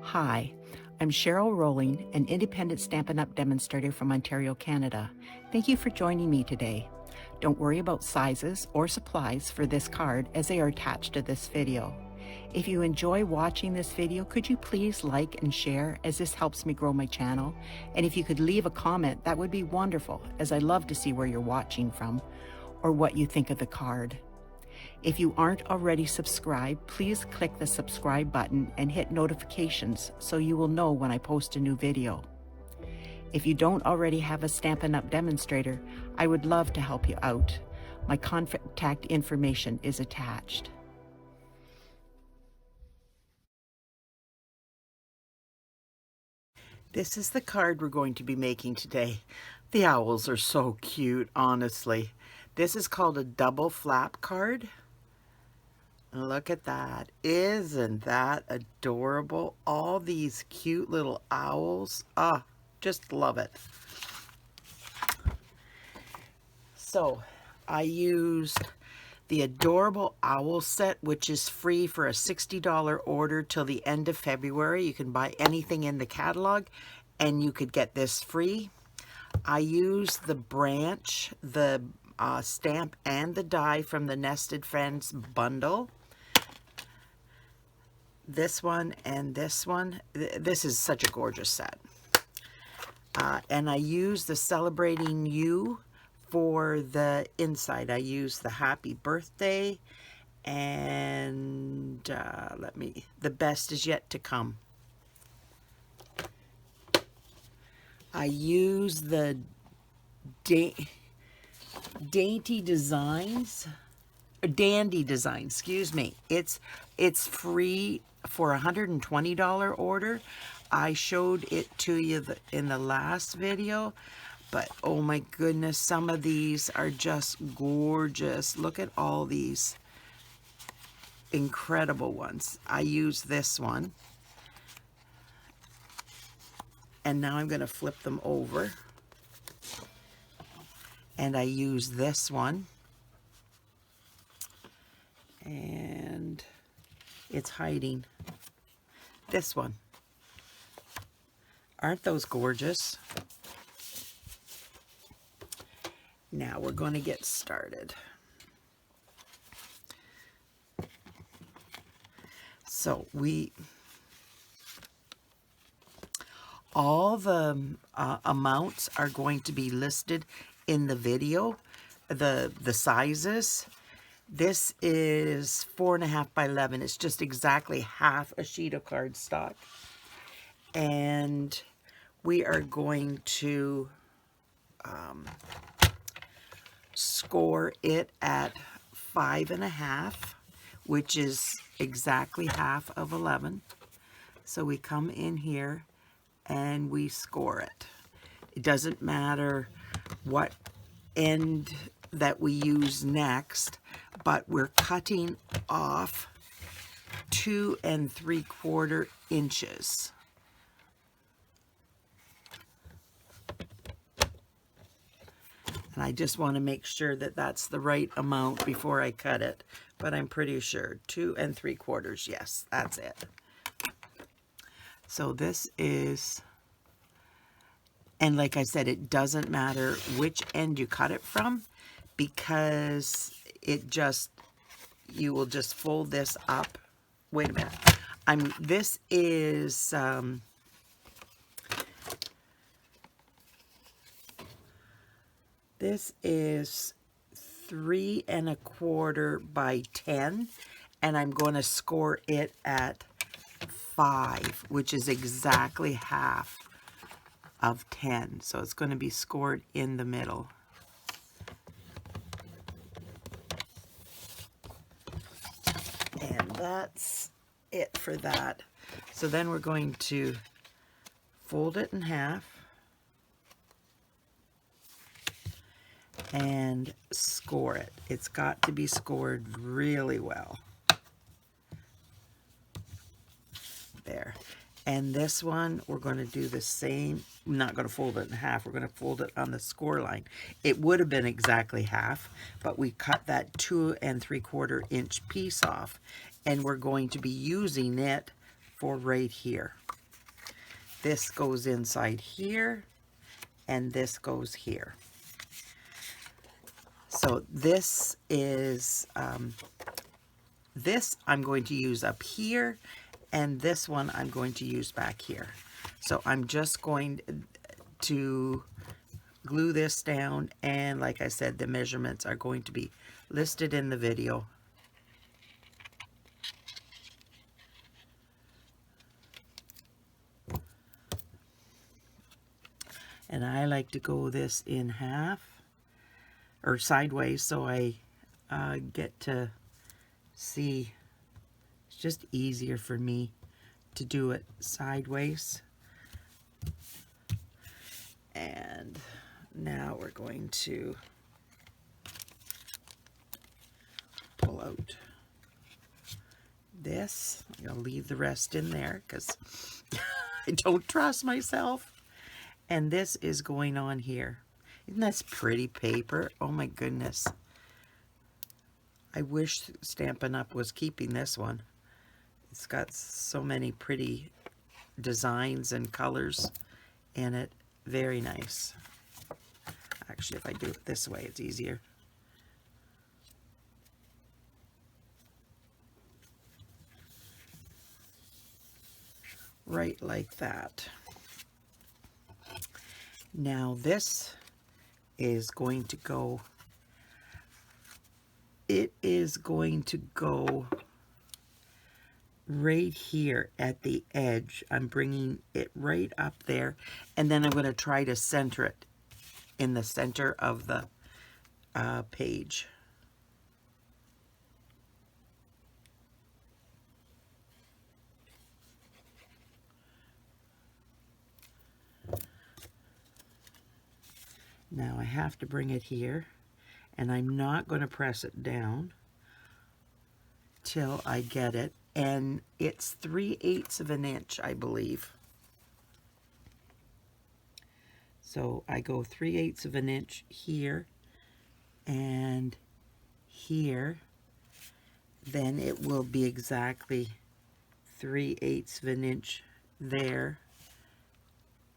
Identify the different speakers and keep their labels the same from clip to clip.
Speaker 1: Hi, I'm Cheryl Rowling, an independent Stampin' Up! Demonstrator from Ontario, Canada. Thank you for joining me today. Don't worry about sizes or supplies for this card as they are attached to this video. If you enjoy watching this video, could you please like and share as this helps me grow my channel? And if you could leave a comment, that would be wonderful, as I love to see where you're watching from or what you think of the card. If you aren't already subscribed, please click the subscribe button and hit notifications so you will know when I post a new video. If you don't already have a Stampin' Up! Demonstrator, I would love to help you out. My contact information is attached. This is the card we're going to be making today. The owls are so cute, honestly. This is called a double flap card. Look at that. Isn't that adorable? All these cute little owls. Ah, just love it. So I used the adorable owl set, which is free for a $60 order till the end of February. You can buy anything in the catalog and you could get this free. I used the branch, the stamp, and the die from the Nested Friends bundle. This one and this one. This is such a gorgeous set. And I used the Celebrating You for the inside. I used the Happy Birthday and the Best Is Yet to Come. I used the Dainty Designs, Dandy Design, excuse me. It's free for a $120 order. I showed it to you in the last video, but oh my goodness, some of these are just gorgeous. Look at all these incredible ones. I used this one, and now I'm going to flip them over, and I use this one, and it's hiding. This one. Aren't those gorgeous? Now we're going to get started. So all the amounts are going to be listed in the video, the sizes. This is 4.5 by 11. It's just exactly half a sheet of cardstock. And we are going to score it at 5.5, which is exactly half of 11. So we come in here and we score it. It doesn't matter what end that we use next, but we're cutting off 2 3/4 inches. And I just want to make sure that that's the right amount before I cut it, but I'm pretty sure 2 3/4. Yes, that's it. So this is, and like I said, it doesn't matter which end you cut it from, because it just, you will just fold this up. Wait a minute. This is 3 1/4 by 10, and I'm going to score it at 5, which is exactly half of 10. So it's going to be scored in the middle. And that's it for that. So then we're going to fold it in half and score it. It's got to be scored really well. There. And this one, we're going to do the same. I'm not going to fold it in half. We're going to fold it on the score line. It would have been exactly half, but we cut that 2 3/4 inch piece off, and we're going to be using it for right here. This goes inside here, and this goes here. So this is, this I'm going to use up here, and this one I'm going to use back here. So I'm just going to glue this down, and like I said, the measurements are going to be listed in the video. And I like to go this in half or sideways, so I get to see. It's just easier for me to do it sideways. And now we're going to pull out this. I'm going to leave the rest in there because I don't trust myself. And this is going on here. Isn't that pretty paper? Oh my goodness. I wish Stampin' Up! Was keeping this one. It's got so many pretty designs and colors in it. Very nice. Actually, if I do it this way, it's easier. Right like that. Now this is going to go, it is going to go right here at the edge. I'm bringing it right up there, and then I'm going to try to center it in the center of the page. Now I have to bring it here, and I'm not going to press it down till I get it, and it's 3/8 of an inch, I believe. So I go 3/8 of an inch here and here, then it will be exactly 3/8 of an inch there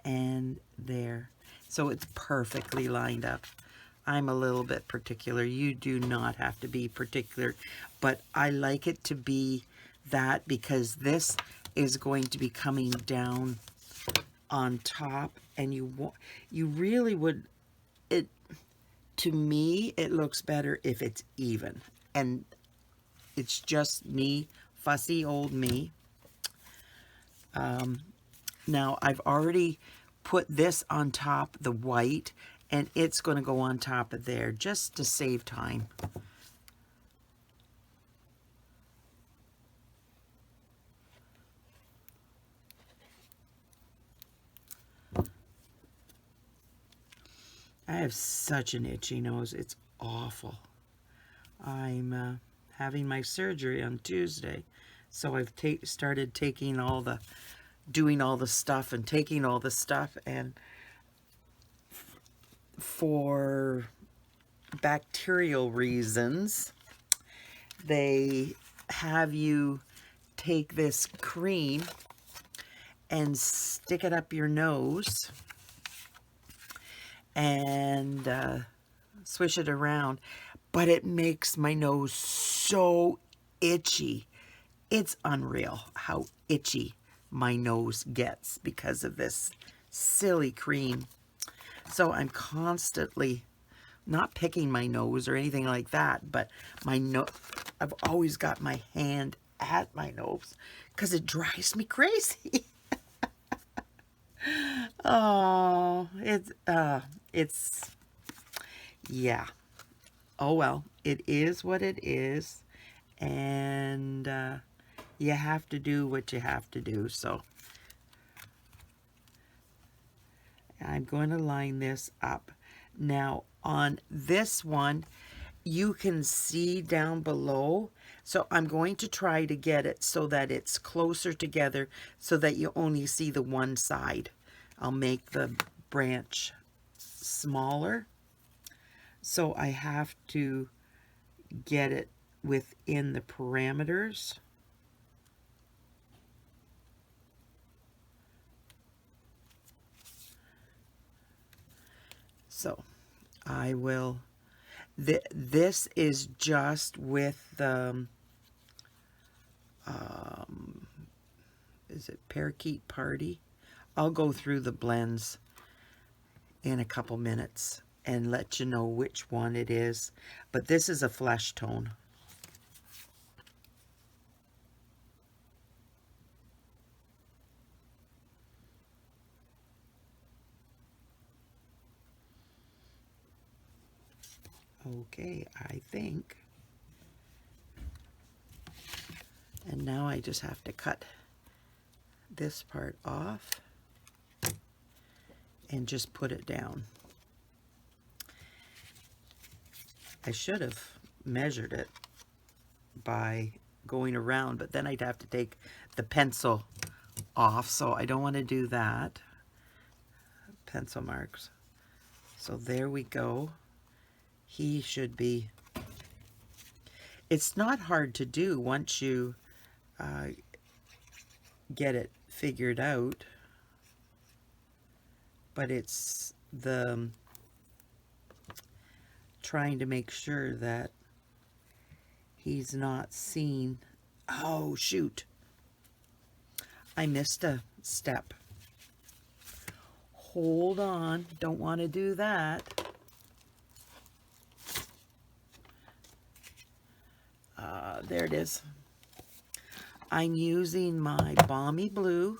Speaker 1: and there. So it's perfectly lined up. I'm a little bit particular. You do not have to be particular, but I like it to be that because this is going to be coming down on top, and you really would, it, to me, it looks better if it's even. And it's just me, fussy old me. Now I've already put this on top, the white, and it's going to go on top of there just to save time. I have such an itchy nose. It's awful. I'm having my surgery on Tuesday, so I've started taking all the, doing all the stuff and taking all the stuff, and for bacterial reasons, they have you take this cream and stick it up your nose and swish it around, but it makes my nose so itchy. It's unreal how itchy my nose gets because of this silly cream. So I'm constantly not picking my nose or anything like that, but my nose, I've always got my hand at my nose because it drives me crazy. Oh, it's, yeah. Oh well, it is what it is, and you have to do what you have to do. So I'm going to line this up. Now on this one, you can see down below, so I'm going to try to get it so that it's closer together so that you only see the one side. I'll make the branch smaller, so I have to get it within the parameters. So I will, this is just with the, is it Parakeet Party? I'll go through the blends in a couple minutes and let you know which one it is. But this is a flesh tone. Okay, I think. And now I just have to cut this part off and just put it down. I should have measured it by going around, but then I'd have to take the pencil off, so I don't want to do that. Pencil marks. So there we go. He should be, it's not hard to do once you get it figured out, but it's the trying to make sure that he's not seen. Oh shoot, I missed a step. Hold on, don't want to do that. There it is. I'm using my Balmy Blue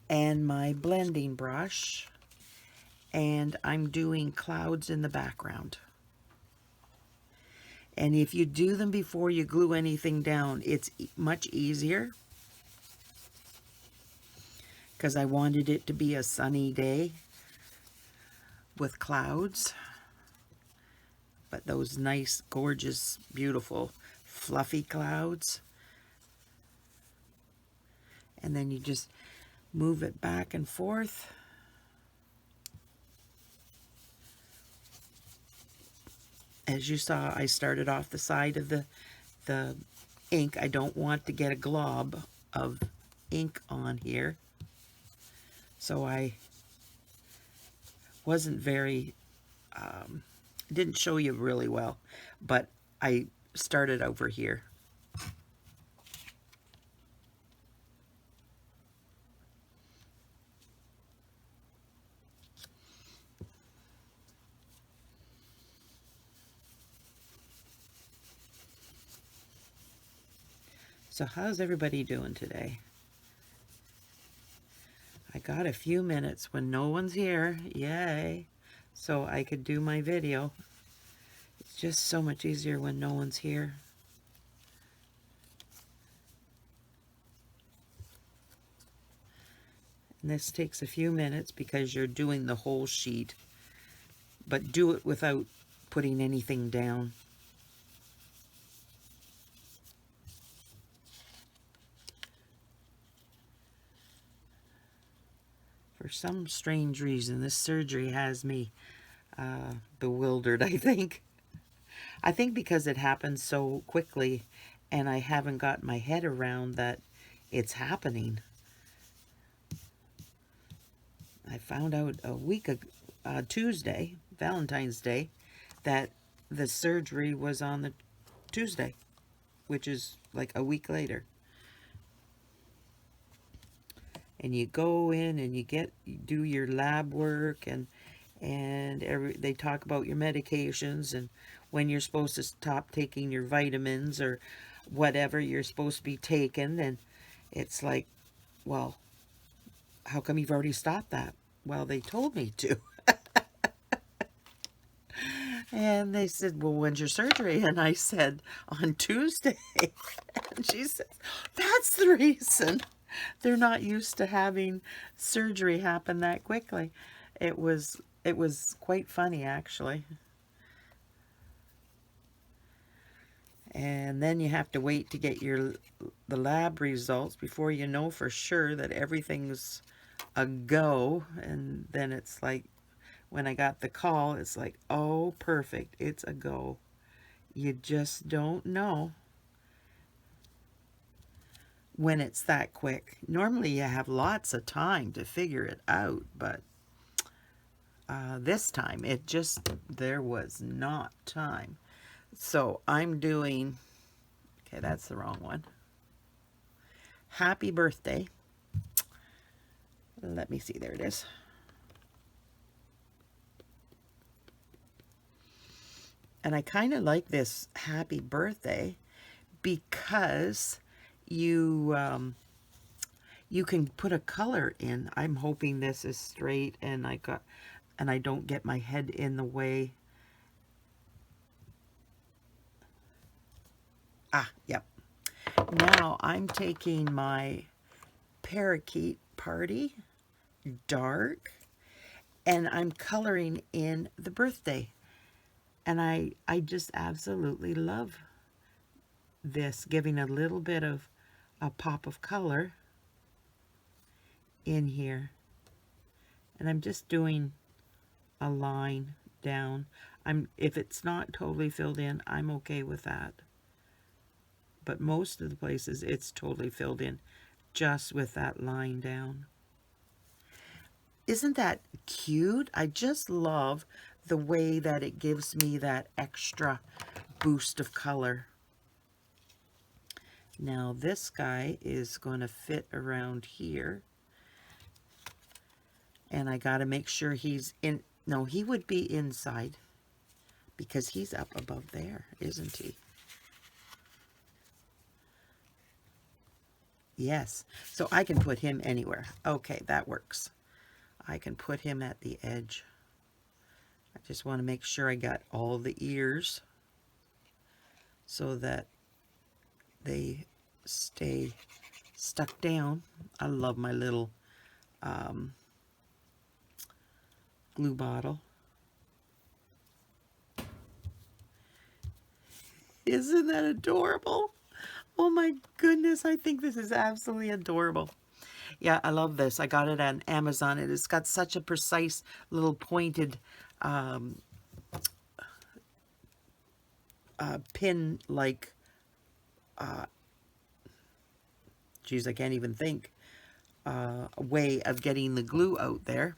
Speaker 1: and my blending brush, and I'm doing clouds in the background. And if you do them before you glue anything down, it's much easier, because I wanted it to be a sunny day with clouds. But those nice, gorgeous, beautiful, fluffy clouds. And then you just move it back and forth. As you saw, I started off the side of the ink. I don't want to get a glob of ink on here. So I wasn't very, didn't show you really well, but I started over here. So how's everybody doing today? I got a few minutes when no one's here, yay, so I could do my video. It's just so much easier when no one's here. And this takes a few minutes because you're doing the whole sheet, but do it without putting anything down. For some strange reason, this surgery has me bewildered, I think. I think because it happened so quickly and I haven't got my head around that it's happening. I found out a week ago, Tuesday, Valentine's Day, that the surgery was on the Tuesday, which is like a week later. And you go in and you do your lab work, and they talk about your medications and when you're supposed to stop taking your vitamins or whatever you're supposed to be taking. And it's like, well, how come you've already stopped that? Well, they told me to. And they said, well, when's your surgery? And I said, on Tuesday. And she said, that's the reason. They're not used to having surgery happen that quickly. It was quite funny, actually. And then you have to wait to get the lab results before you know for sure that everything's a go. And then it's like, when I got the call, it's like, oh, perfect, it's a go. You just don't know when it's that quick. Normally you have lots of time to figure it out, but this time. There was not time. So I'm doing, okay, that's the wrong one. Happy birthday. Let me see, there it is. And I kind of like this happy birthday because you you can put a color in. I'm hoping this is straight and I don't get my head in the way. Ah, yep. Now I'm taking my Parakeet Party dark and I'm coloring in the birthday. And I just absolutely love this, giving a little bit of a pop of color in here. And I'm just doing a line down. If it's not totally filled in, I'm okay with that. But most of the places it's totally filled in just with that line down. Isn't that cute? I just love the way that it gives me that extra boost of color. Now this guy is going to fit around here. And I got to make sure he's in. No, he would be inside because he's up above there, isn't he? Yes. So I can put him anywhere. Okay, that works. I can put him at the edge. I just want to make sure I got all the ears so that they stay stuck down. I love my little glue bottle. Isn't that adorable? Oh my goodness, I think this is absolutely adorable. Yeah, I love this. I got it on Amazon. It has got such a precise little pointed pin-like, geez, I can't even think, way of getting the glue out there.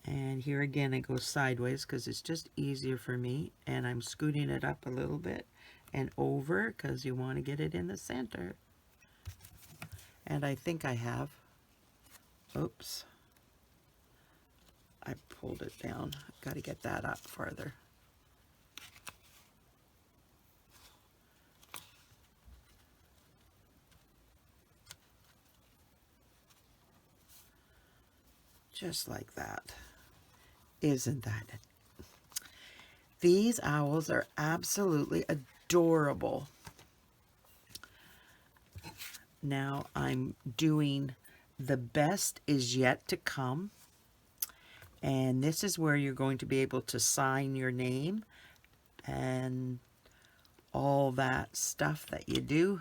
Speaker 1: And here again, it goes sideways because it's just easier for me. And I'm scooting it up a little bit and over because you want to get it in the center. And I think I have, oops, I pulled it down. I've got to get that up farther. Just like that. Isn't that it? These owls are absolutely adorable. Now I'm doing The Best Is Yet to Come. And this is where you're going to be able to sign your name and all that stuff that you do.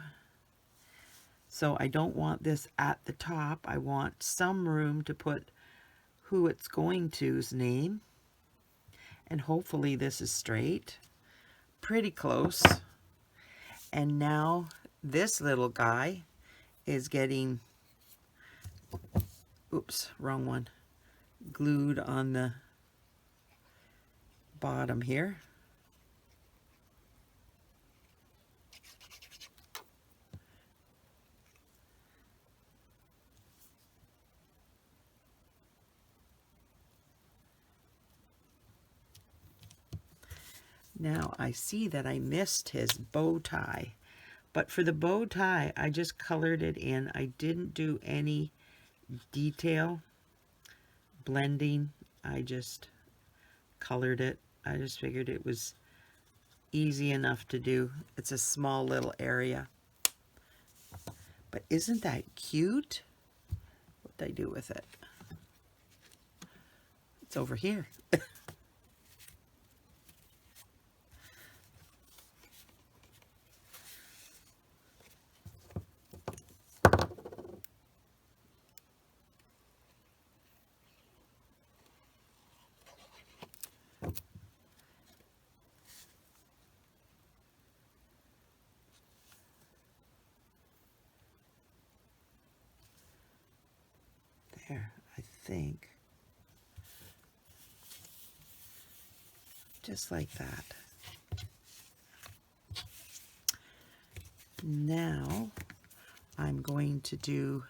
Speaker 1: So I don't want this at the top. I want some room to put who it's going to's name. And hopefully this is straight. Pretty close. And now this little guy is getting, oops, wrong one, glued on the bottom here. Now I see that I missed his bow tie, but for the bow tie I just colored it in. I didn't do any detail blending. I just colored it. I just figured it was easy enough to do. It's a small little area. But isn't that cute? What did I do with it? It's over here. There, think. Just like that. Now I'm going to do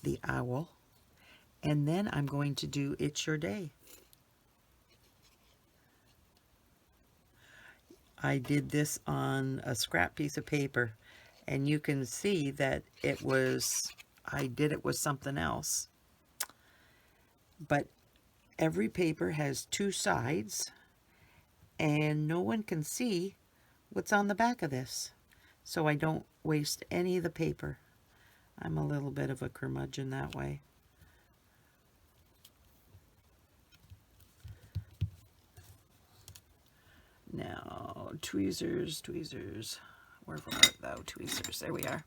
Speaker 1: the owl, and then I'm going to do It's Your Day. I did this on a scrap piece of paper, and you can see that I did it with something else. But every paper has two sides, and no one can see what's on the back of this. So I don't waste any of the paper. I'm a little bit of a curmudgeon that way. Now, tweezers. Where are thou, tweezers? There we are.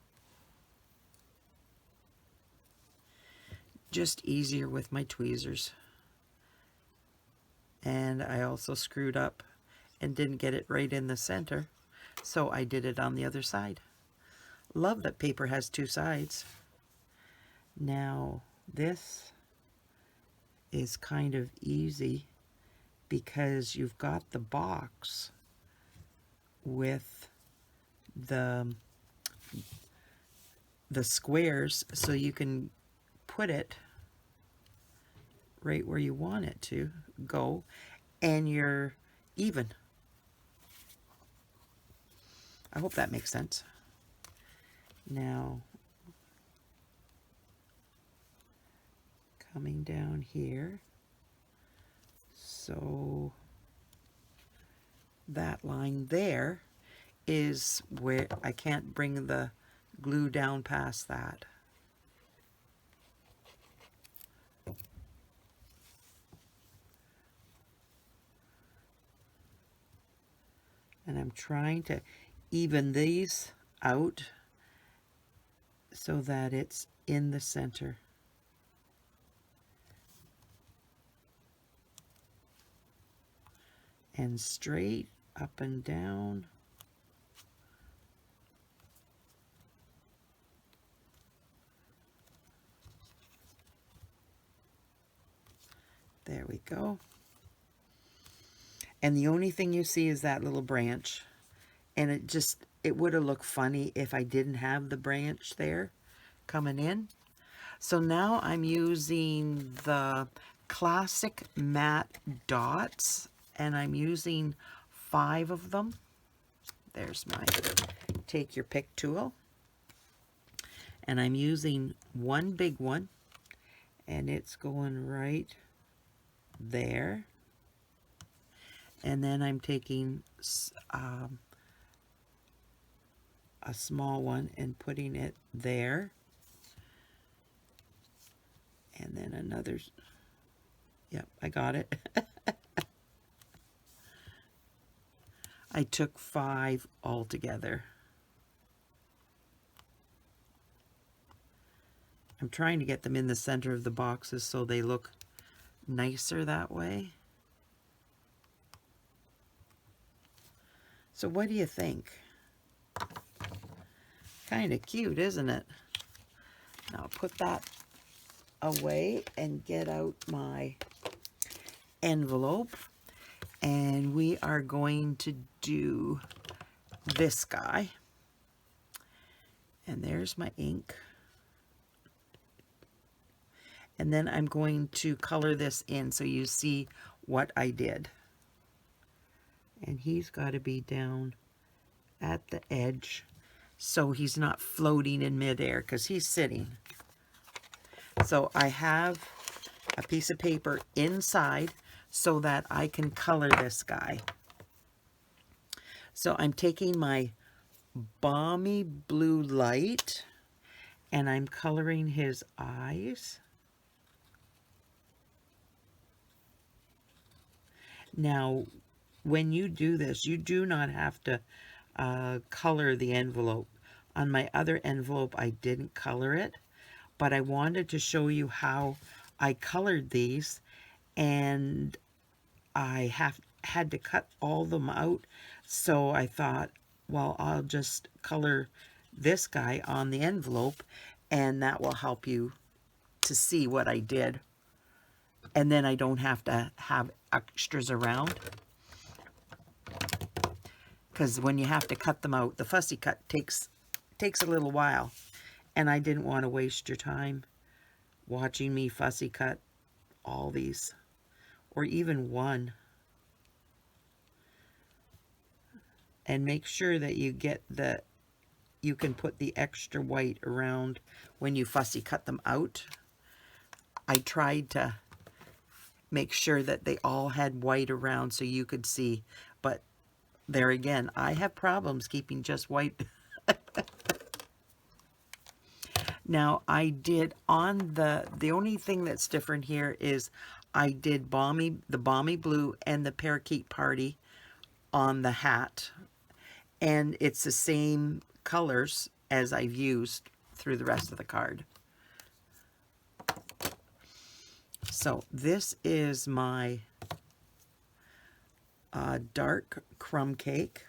Speaker 1: Just easier with my tweezers. And I also screwed up and didn't get it right in the center, so I did it on the other side. Love that paper has two sides. Now, this is kind of easy because you've got the box with the squares, so you can put it right where you want it to go, and you're even. I hope that makes sense. Now, coming down here, so that line there is where I can't bring the glue down past that. And I'm trying to even these out so that it's in the center. And straight up and down. There we go. And the only thing you see is that little branch. And it would have looked funny if I didn't have the branch there coming in. So now I'm using the classic matte dots, and I'm using 5 of them. There's my take your pick tool. And I'm using one big one, and it's going right there. And then I'm taking a small one and putting it there. And then another, yep, I got it. I took 5 altogether. I'm trying to get them in the center of the boxes so they look nicer that way. So what do you think? Kind of cute, isn't it? Now I'll put that away and get out my envelope, and we are going to do this guy. And there's my ink. And then I'm going to color this in so you see what I did. And he's got to be down at the edge so he's not floating in midair because he's sitting. So I have a piece of paper inside so that I can color this guy. So I'm taking my Balmy Blue light and I'm coloring his eyes. Now, when you do this, you do not have to color the envelope. On my other envelope, I didn't color it, but I wanted to show you how I colored these, and I had to cut all of them out, so I thought, well, I'll just color this guy on the envelope, and that will help you to see what I did. And then I don't have to have extras around. Because when you have to cut them out, the fussy cut takes a little while. And I didn't want to waste your time watching me fussy cut all these, or even one. And make sure that you get you can put the extra white around when you fussy cut them out. I tried to make sure that they all had white around so you could see, but there again, I have problems keeping just white. Now I did on the only thing that's different here is I did the Balmy Blue and the Parakeet Party on the hat, and it's the same colors as I've used through the rest of the card. So this is my dark crumb cake.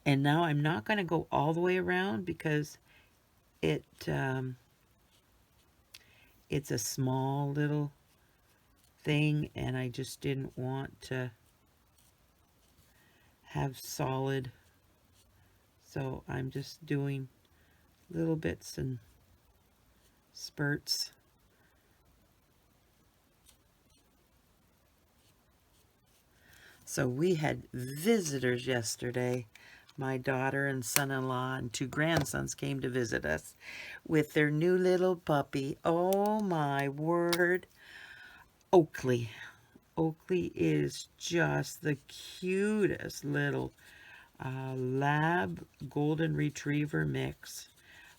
Speaker 1: And now I'm not going to go all the way around because it's a small little thing, and I just didn't want to have solid. So I'm just doing little bits and spurts. So we had visitors yesterday. My daughter and son-in-law and 2 grandsons came to visit us with their new little puppy. Oh my word. Oakley. Oakley is just the cutest little lab golden retriever mix.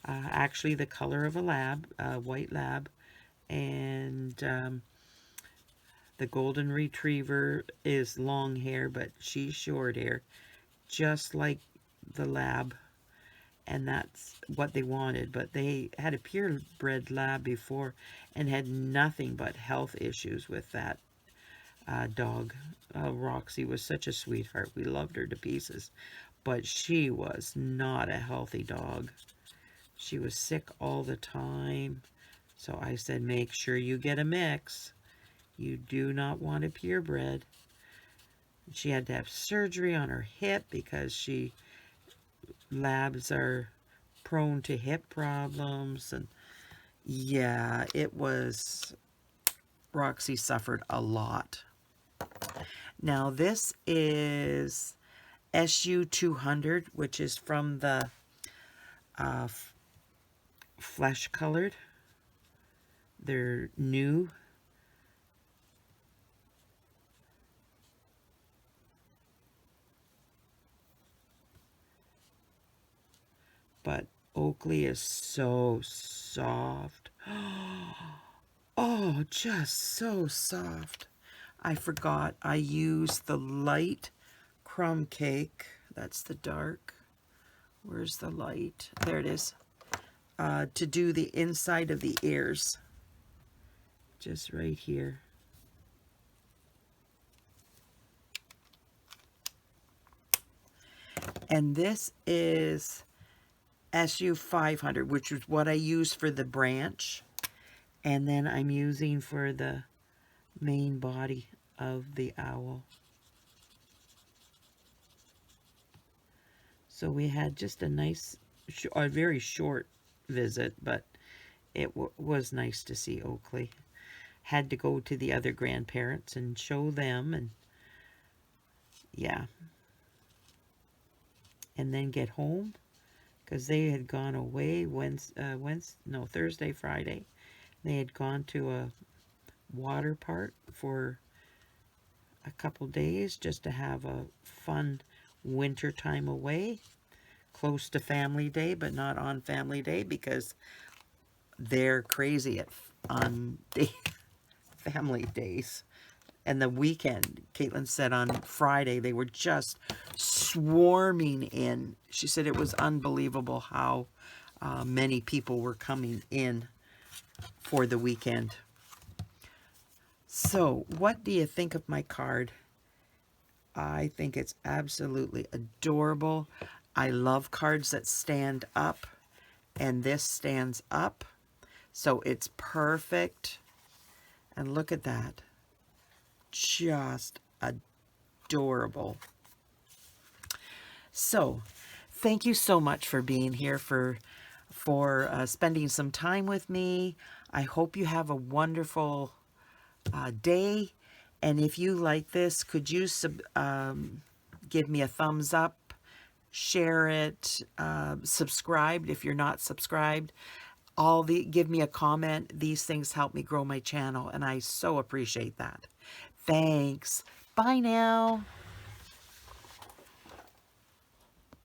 Speaker 1: Actually the color of a lab, white lab, and the golden retriever is long hair, but she's short hair, just like the lab, and that's what they wanted. But they had a purebred lab before and had nothing but health issues with that dog. Roxy was such a sweetheart. We loved her to pieces, but she was not a healthy dog. She was sick all the time. So I said, make sure you get a mix. You do not want a purebred. She had to have surgery on her hip because labs are prone to hip problems. And yeah, Roxy suffered a lot. Now this is SU 200, which is from the flesh colored. They're new. But Oakley is so soft. Oh, just so soft. I forgot I used the light crumb cake. That's the dark. Where's the light? There it is. To do the inside of the ears. Just right here. And this is SU 500, which is what I use for the branch. And then I'm using for the main body of the owl. So we had just a nice, a very short visit, but it was nice to see Oakley. Had to go to the other grandparents and show them, and yeah. And then get home, because they had gone away Thursday, Friday. They had gone to a water park for a couple days just to have a fun winter time away, close to Family Day, but not on Family Day because they're crazy on family days. And the weekend, Caitlin said on Friday, they were just swarming in. She said it was unbelievable how many people were coming in for the weekend. So, what do you think of my card? I think it's absolutely adorable. I love cards that stand up, and this stands up.
Speaker 2: So it's perfect. And look at that. Just adorable. So thank you so much for being here, for spending some time with me. I hope you have a wonderful day. And if you like this, could you give me a thumbs up, share it, subscribe if you're not subscribed. Give me a comment. These things help me grow my channel, and I so appreciate that. Thanks. Bye now.